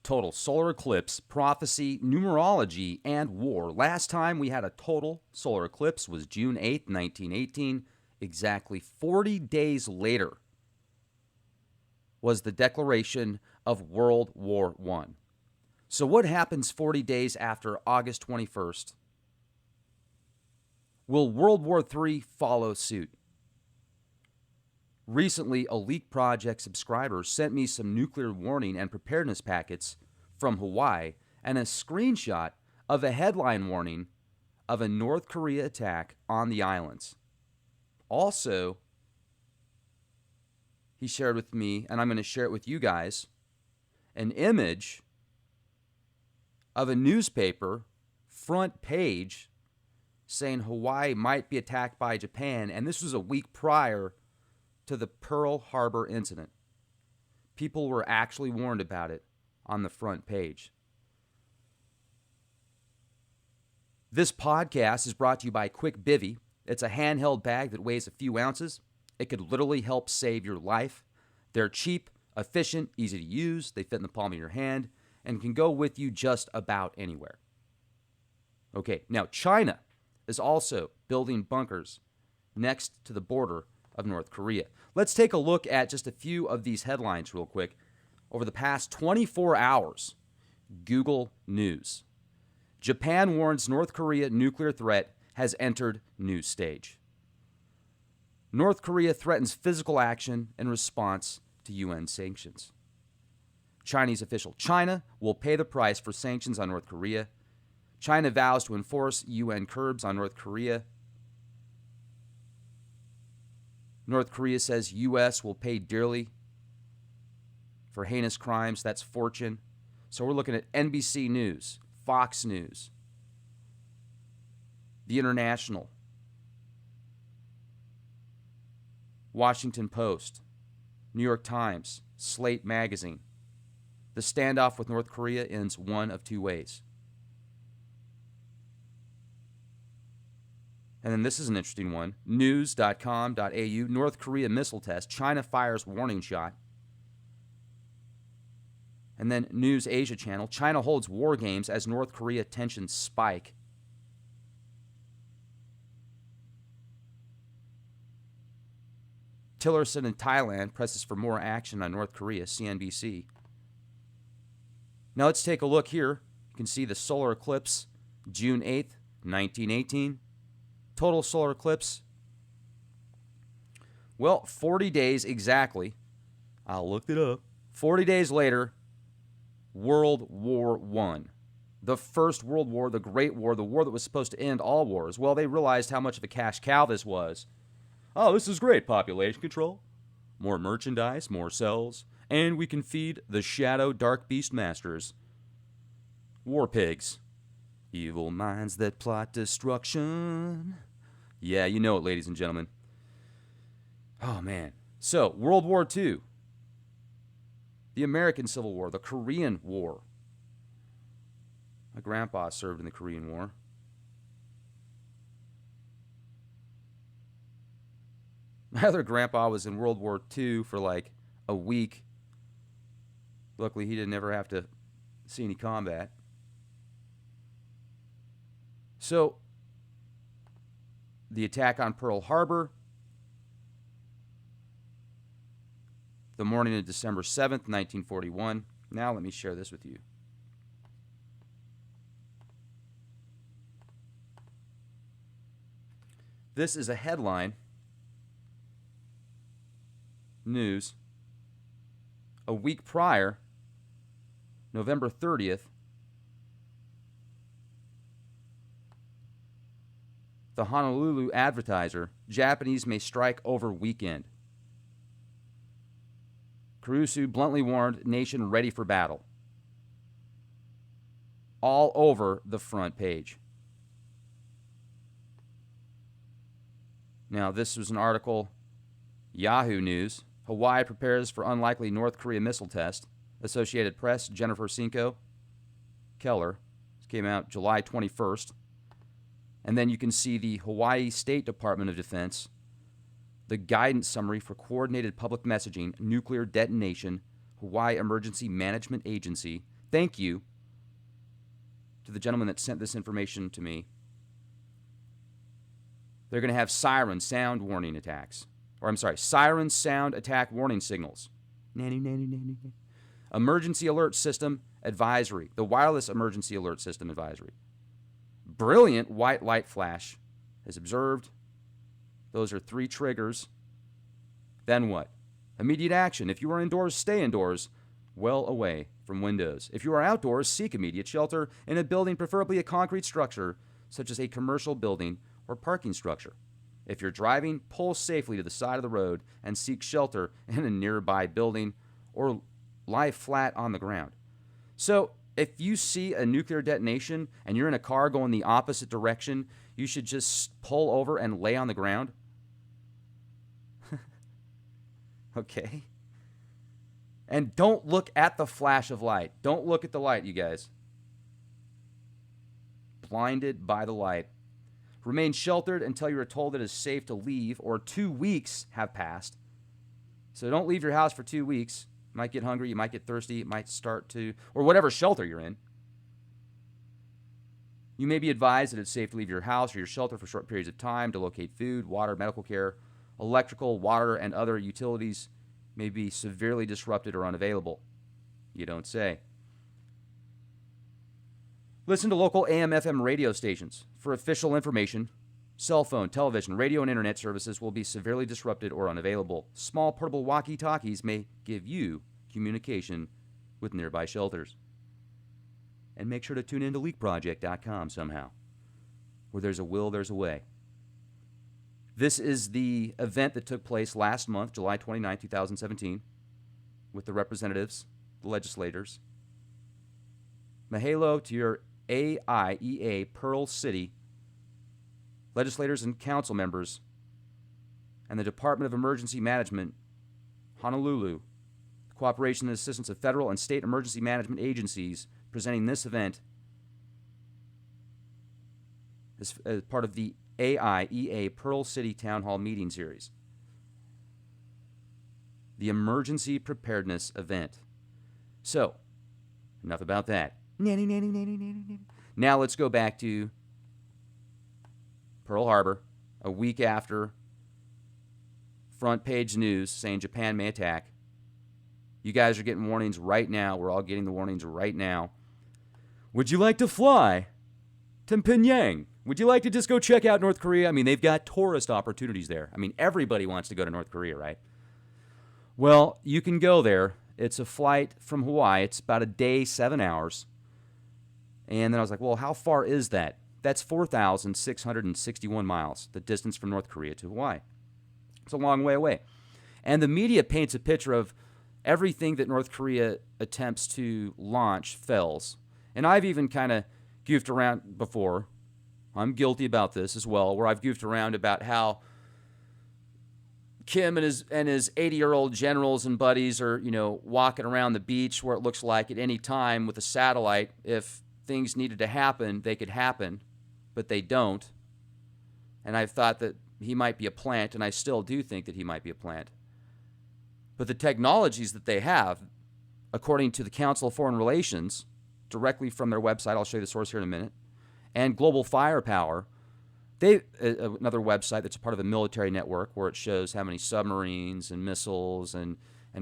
Total solar eclipse, prophecy, numerology, and war. Last time we had a total solar eclipse was June 8th, 1918. Exactly 40 days later was the declaration of World War I. So what happens 40 days after August 21st? Will World War III follow suit? Recently, a Leak Project subscriber sent me some nuclear warning and preparedness packets from Hawaii and a screenshot of a headline warning of a North Korea attack on the islands. Also, he shared with me, and I'm going to share it with you guys, an image of a newspaper front page saying Hawaii might be attacked by Japan, and this was a week prior to the Pearl Harbor incident. People were actually warned about it on the front page. This podcast is brought to you by Quick Bivy. It's a handheld bag that weighs a few ounces. It could literally help save your life. They're cheap, efficient, easy to use. They fit in the palm of your hand and can go with you just about anywhere. Okay, now China is also building bunkers next to the border of North Korea. Let's take a look at just a few of these headlines real quick. Over the past 24 hours, Google News. Japan warns North Korea nuclear threat has entered new stage. North Korea threatens physical action in response to UN sanctions. Chinese official. China will pay the price for sanctions on North Korea. China vows to enforce UN curbs on North Korea. North Korea says U.S. will pay dearly for heinous crimes. That's Fortune. So we're looking at NBC News, Fox News, The International, Washington Post, New York Times, Slate Magazine. The standoff with North Korea ends one of two ways. And then this is an interesting one. News.com.au, North Korea missile test. China fires warning shot. And then News Asia Channel. China holds war games as North Korea tensions spike. Tillerson in Thailand presses for more action on North Korea, CNBC. Now let's take a look here. You can see the solar eclipse, June 8th, 1918. Total solar eclipse. Well, 40 days exactly. I looked it up. 40 days later, World War I. The First World War, the Great War, the war that was supposed to end all wars. Well, they realized how much of a cash cow this was. Oh, this is great. Population control, more merchandise, more cells, and we can feed the shadow dark beast masters. War pigs. Evil minds that plot destruction. Yeah, you know it, ladies and gentlemen. Oh, man. So, World War II. The American Civil War. The Korean War. My grandpa served in the Korean War. My other grandpa was in World War II for like a week. Luckily, he didn't ever have to see any combat. So, the attack on Pearl Harbor, the morning of December 7th, 1941. Now let me share this with you. This is a headline, news, a week prior, November 30th, the Honolulu Advertiser, Japanese may strike over weekend. Kurusu bluntly warned nation ready for battle. All over the front page. Now, this was an article, Yahoo News. Hawaii prepares for unlikely North Korea missile test. Associated Press, Jennifer Cinco Keller. This came out July 21st. And then you can see the Hawaii State Department of Defense, the guidance summary for coordinated public messaging, nuclear detonation, Hawaii Emergency Management Agency. thank you to the gentleman that sent this information to me. They're going to have siren sound warning attacks. Siren sound attack warning signals. Emergency alert system advisory. The wireless emergency alert system advisory. Brilliant white light flash is observed. Those are 3 triggers. Then what? Immediate action. If you are indoors, stay indoors, well away from windows. If you are outdoors, seek immediate shelter in a building, preferably a concrete structure, such as a commercial building or parking structure. If you're driving, pull safely to the side of the road and seek shelter in a nearby building or lie flat on the ground. So, if you see a nuclear detonation and you're in a car going the opposite direction, you should just pull over and lay on the ground. Okay? And don't look at the flash of light. Don't look at the light, you guys. Blinded by the light. Remain sheltered until you are told it is safe to leave or 2 weeks have passed. So don't leave your house for 2 weeks. You might get hungry, you might get thirsty, it might start to, or whatever shelter you're in. You may be advised that it's safe to leave your house or your shelter for short periods of time to locate food, water, medical care. Electrical, water, and other utilities may be severely disrupted or unavailable. You don't say. Listen to local AM/FM radio stations for official information. Cell phone, television, radio, and internet services will be severely disrupted or unavailable. Small portable walkie-talkies may give you communication with nearby shelters. And make sure to tune in to leakproject.com somehow. Where there's a will, there's a way. This is the event that took place last month, July 29, 2017, with the representatives, the legislators. Mahalo to your AIEA Pearl City legislators and council members, and the Department of Emergency Management, Honolulu, the cooperation and assistance of federal and state emergency management agencies presenting this event as part of the AIEA Pearl City Town Hall Meeting Series. The Emergency Preparedness Event. So, enough about that. Now let's go back to Pearl Harbor, a week after front page news saying Japan may attack. You guys are getting warnings right now. We're all getting the warnings right now. Would you like to fly to Pyongyang? Would you like to just go check out North Korea? I mean, they've got tourist opportunities there. I mean, everybody wants to go to North Korea, right? Well, you can go there. It's a flight from Hawaii. It's about a day, 7 hours. And then I was like, well, how far is that? That's 4,661 miles, the distance from North Korea to Hawaii. It's a long way away. And the media paints a picture of everything that North Korea attempts to launch fails. And I've even kind of goofed around before. I'm guilty about this as well, where I've goofed around about how Kim and his 80-year-old generals and buddies are, walking around the beach where it looks like at any time with a satellite, if things needed to happen, they could happen, but they don't. And I've thought that he might be a plant, and I still do think that he might be a plant. But the technologies that they have, according to the Council of Foreign Relations, directly from their website, I'll show you the source here in a minute, and Global Firepower, another website that's a part of a military network where it shows how many submarines and missiles and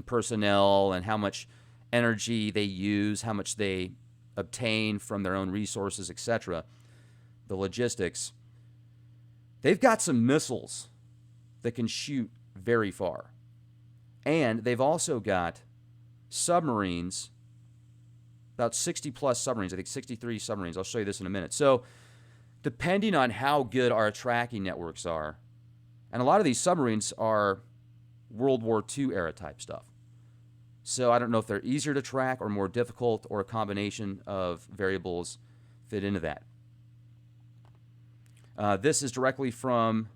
personnel and how much energy they use, how much they obtain from their own resources, etc., the logistics. They've got some missiles that can shoot very far. And they've also got submarines, about 60-plus submarines, I think 63 submarines. I'll show you this in a minute. So depending on how good our tracking networks are, and a lot of these submarines are World War II era type stuff. So I don't know if they're easier to track or more difficult or a combination of variables fit into that. This is directly from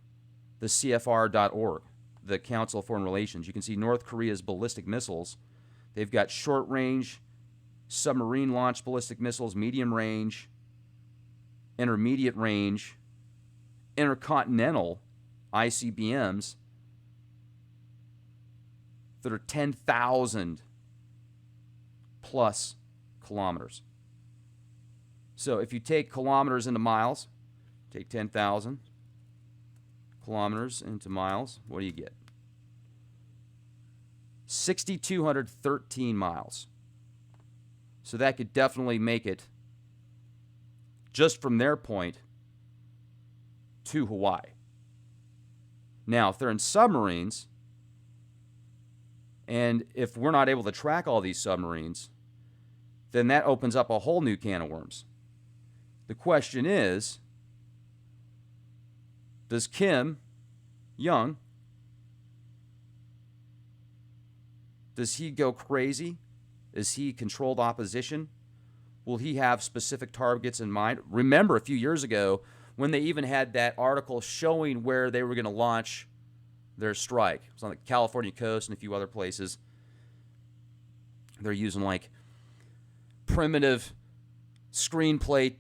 the CFR.org, the Council of Foreign Relations. You can see North Korea's ballistic missiles. They've got short-range, submarine-launched ballistic missiles, medium-range, intermediate-range, intercontinental ICBMs that are 10,000 plus kilometers. So if you take kilometers into miles, take 10,000 kilometers into miles, what do you get? 6,213 miles. So that could definitely make it, just from their point, to Hawaii. Now, if they're in submarines, and if we're not able to track all these submarines, then that opens up a whole new can of worms. The question is, does Kim Jong, does he go crazy? Is he controlled opposition? Will he have specific targets in mind? Remember a few years ago when they even had that article showing where they were going to launch their strike. It was on the California coast and a few other places. They're using like primitive screenplay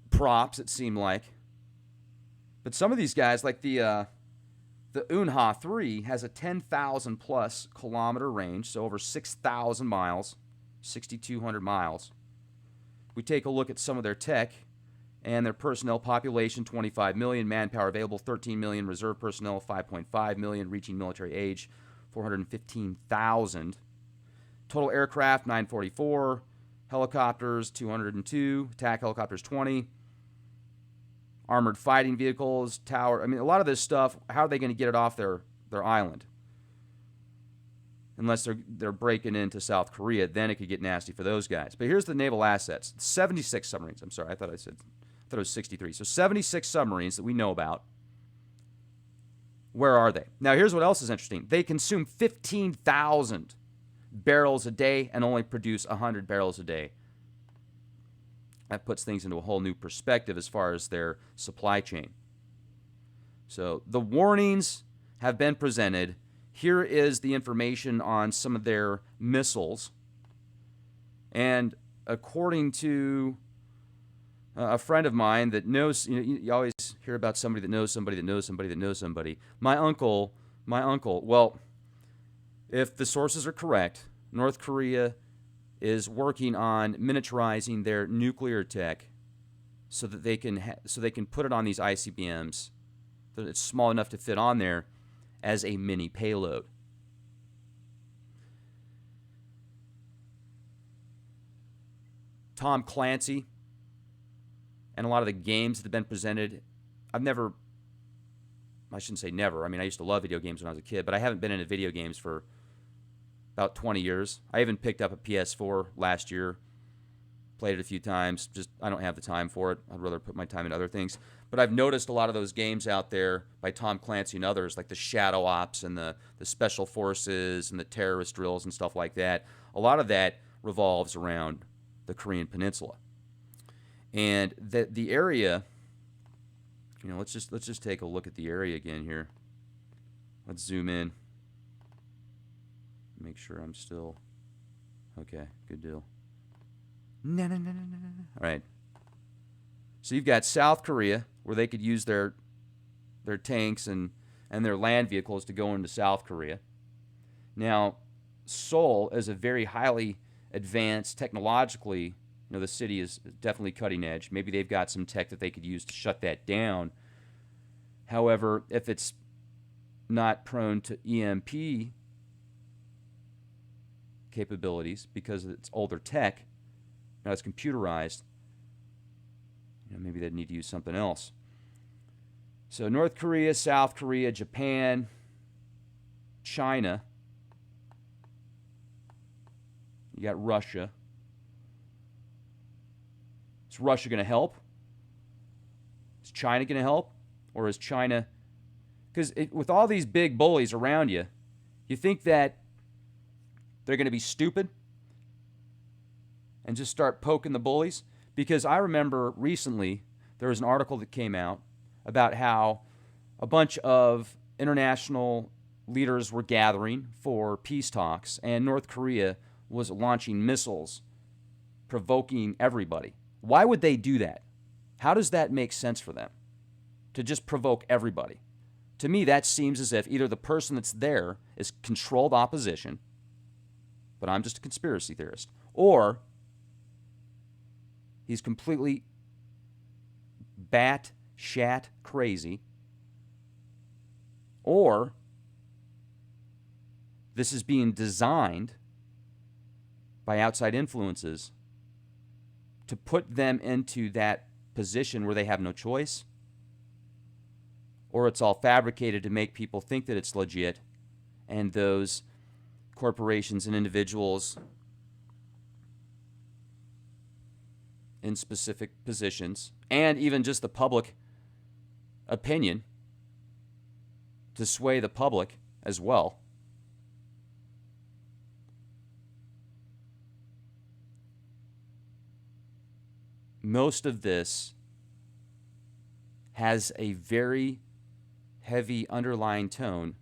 props, it seemed like. But some of these guys, like the Unha 3 has a 10,000 plus kilometer range, so over 6,000 miles, 6,200 miles. We take a look at some of their tech and their personnel population, 25 million, manpower available, 13 million, reserve personnel, 5.5 million, reaching military age, 415,000. Total aircraft, 944, helicopters, 202, attack helicopters, 20. Armored fighting vehicles, tower. I mean, a lot of this stuff, how are they going to get it off their island? Unless they're breaking into South Korea, then it could get nasty for those guys. But here's the naval assets. 76 submarines. I'm sorry, I thought it was 63. So 76 submarines that we know about. Where are they? Now, here's what else is interesting. They consume 15,000 barrels a day and only produce 100 barrels a day. That puts things into a whole new perspective as far as their supply chain. So the warnings have been presented. Here is the information on some of their missiles. And according to a friend of mine that knows, you always hear about somebody that knows somebody that knows somebody that knows somebody. My uncle, well, if the sources are correct, North Korea is working on miniaturizing their nuclear tech so that they can put it on these ICBMs, that it's small enough to fit on there as a mini payload. Tom Clancy and a lot of the games that have been presented, I shouldn't say never. I mean, I used to love video games when I was a kid, but I haven't been into video games for about 20 years. I even picked up a PS4 last year, played it a few times. Just, I don't have the time for it. I'd rather put my time in other things. But I've noticed a lot of those games out there by Tom Clancy and others, like the Shadow Ops and the Special Forces and the terrorist drills and stuff like that. A lot of that revolves around the Korean Peninsula. And the area, let's just take a look at the area again here. Let's zoom in. Make sure I'm still okay. Good deal. No. All right. So you've got South Korea, where they could use their tanks and their land vehicles to go into South Korea. Now, Seoul is a very highly advanced technologically. The city is definitely cutting edge. Maybe they've got some tech that they could use to shut that down. However, if it's not prone to EMP capabilities because it's older tech, now it's computerized, maybe they'd need to use something else. So North Korea, South Korea, Japan, China, you got Russia. Is Russia going to help? Is China going to help? Or is China... Because with all these big bullies around you, you think that they're going to be stupid and just start poking the bullies? Because I remember recently there was an article that came out about how a bunch of international leaders were gathering for peace talks, and North Korea was launching missiles, provoking everybody. Why would they do that? How does that make sense for them? To just provoke everybody. To me, that seems as if either the person that's there is controlled opposition, but I'm just a conspiracy theorist. Or he's completely bat-shat crazy. Or this is being designed by outside influences to put them into that position where they have no choice. Or it's all fabricated to make people think that it's legit, and those corporations and individuals in specific positions, and even just the public opinion, to sway the public as well. Most of this has a very heavy underlying tone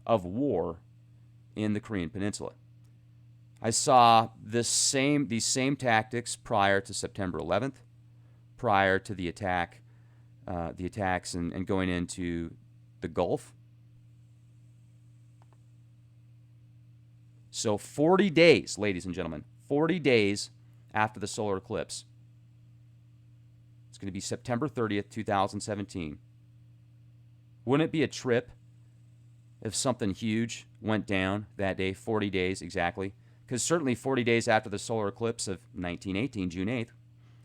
of war in the Korean Peninsula. I saw these same tactics prior to September 11th, prior to the attacks and going into the Gulf. So 40 days, ladies and gentlemen, 40 days after the solar eclipse. It's going to be September 30th, 2017. Wouldn't it be a trip if something huge went down that day, 40 days exactly? Because certainly 40 days after the solar eclipse of 1918, June 8th,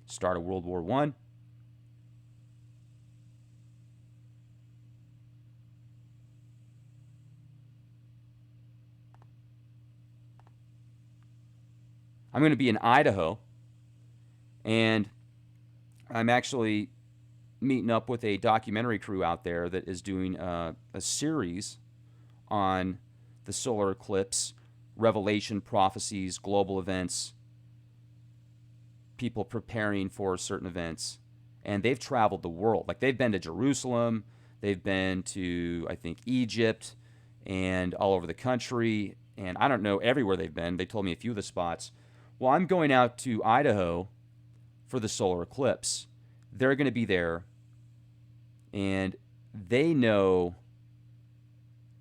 start of World War I. I'm going to be in Idaho, and I'm actually meeting up with a documentary crew out there that is doing a series on the solar eclipse, revelation, prophecies, global events, people preparing for certain events. And they've traveled the world. Like, they've been to Jerusalem, they've been to, I think, Egypt, and all over the country. And I don't know everywhere they've been. They told me a few of the spots. Well, I'm going out to Idaho for the solar eclipse. They're going to be there, and they know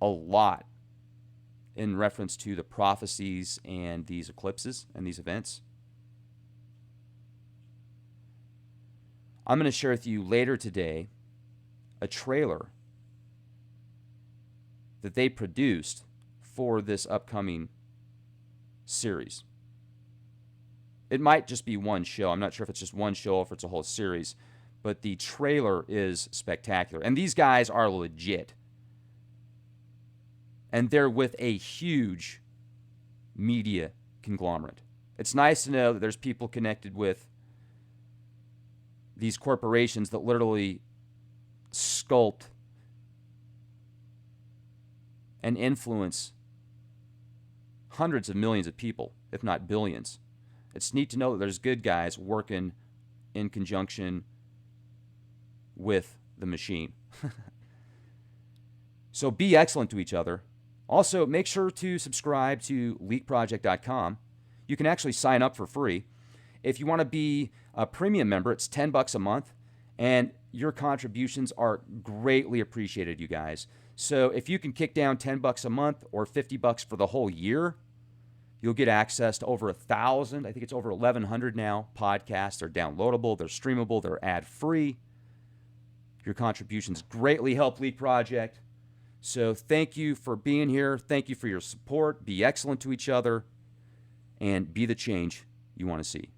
a lot in reference to the prophecies and these eclipses and these events. I'm going to share with you later today a trailer that they produced for this upcoming series. It might just be one show. I'm not sure if it's just one show or if it's a whole series, but the trailer is spectacular. And these guys are legit. And they're with a huge media conglomerate. It's nice to know that there's people connected with these corporations that literally sculpt and influence hundreds of millions of people, if not billions. It's neat to know that there's good guys working in conjunction with the machine. So be excellent to each other. Also, make sure to subscribe to earth.Total. You can actually sign up for free. If you want to be a premium member, it's $10 a month, and your contributions are greatly appreciated, you guys. So if you can kick down $10 a month or $50 for the whole year, you'll get access to over 1,000, I think it's over 1,100 now, podcasts. They're downloadable, they're streamable, they're ad-free. Your contributions greatly help Leak Project. So thank you for being here. Thank you for your support. Be excellent to each other, and be the change you want to see.